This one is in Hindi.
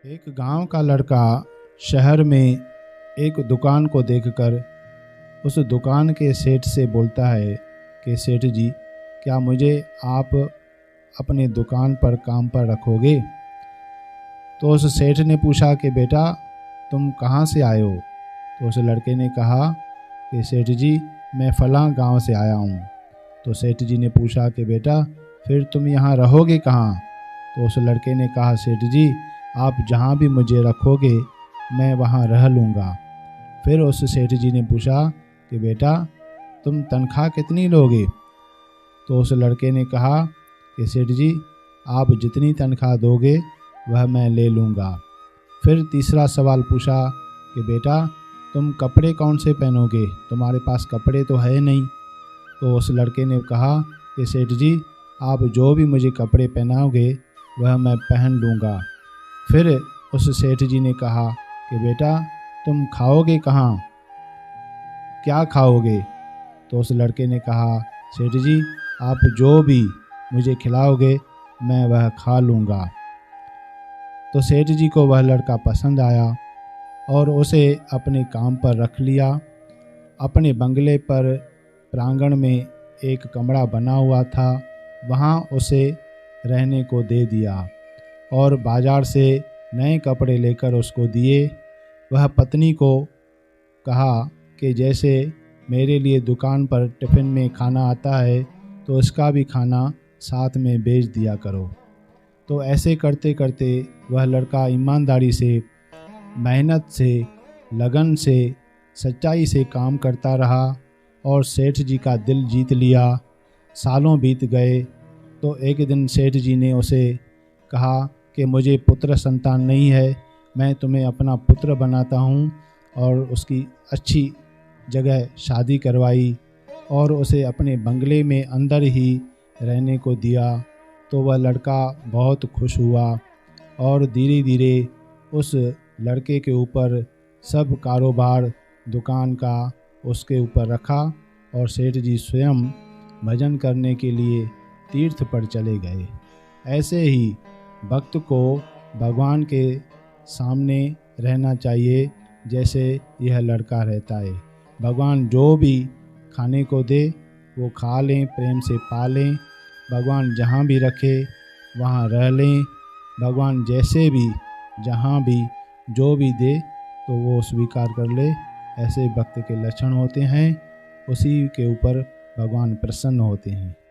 एक गांव का लड़का शहर में एक दुकान को देखकर उस दुकान के सेठ से बोलता है कि सेठ जी, क्या मुझे आप अपने दुकान पर काम पर रखोगे। तो उस सेठ ने पूछा कि बेटा, तुम कहाँ से आए हो। तो उस लड़के ने कहा कि सेठ जी, मैं फलां गांव से आया हूँ। तो सेठ जी ने पूछा कि बेटा, फिर तुम यहाँ रहोगे कहाँ। तो उस लड़के ने कहा, सेठ जी, आप जहाँ भी मुझे रखोगे मैं वहाँ रह लूँगा। फिर उस सेठ जी ने पूछा कि बेटा, तुम तनख्वाह कितनी लोगे। तो उस लड़के ने कहा कि सेठ जी, आप जितनी तनख्वाह दोगे वह मैं ले लूँगा। फिर तीसरा सवाल पूछा कि बेटा, तुम कपड़े कौन से पहनोगे, तुम्हारे पास कपड़े तो है नहीं। तो उस लड़के ने कहा कि सेठ जी, आप जो भी मुझे कपड़े पहनाओगे वह मैं पहन लूँगा। फिर उस सेठ जी ने कहा कि बेटा, तुम खाओगे कहाँ, क्या खाओगे। तो उस लड़के ने कहा, सेठ जी, आप जो भी मुझे खिलाओगे मैं वह खा लूँगा। तो सेठ जी को वह लड़का पसंद आया और उसे अपने काम पर रख लिया। अपने बंगले पर प्रांगण में एक कमरा बना हुआ था, वहाँ उसे रहने को दे दिया और बाज़ार से नए कपड़े लेकर उसको दिए। वह पत्नी को कहा कि जैसे मेरे लिए दुकान पर टिफ़िन में खाना आता है तो इसका भी खाना साथ में भेज दिया करो। तो ऐसे करते करते वह लड़का ईमानदारी से, मेहनत से, लगन से, सच्चाई से काम करता रहा और सेठ जी का दिल जीत लिया। सालों बीत गए तो एक दिन सेठ जी ने उसे कहा कि मुझे पुत्र संतान नहीं है, मैं तुम्हें अपना पुत्र बनाता हूँ। और उसकी अच्छी जगह शादी करवाई और उसे अपने बंगले में अंदर ही रहने को दिया। तो वह लड़का बहुत खुश हुआ और धीरे धीरे उस लड़के के ऊपर सब कारोबार दुकान का उसके ऊपर रखा और सेठ जी स्वयं भजन करने के लिए तीर्थ पर चले गए। ऐसे ही भक्त को भगवान के सामने रहना चाहिए जैसे यह लड़का रहता है। भगवान जो भी खाने को दे वो खा लें, प्रेम से पालें। भगवान जहाँ भी रखे वहाँ रह लें। भगवान जैसे भी, जहाँ भी, जो भी दे तो वो स्वीकार कर ले। ऐसे भक्त के लक्षण होते हैं, उसी के ऊपर भगवान प्रसन्न होते हैं।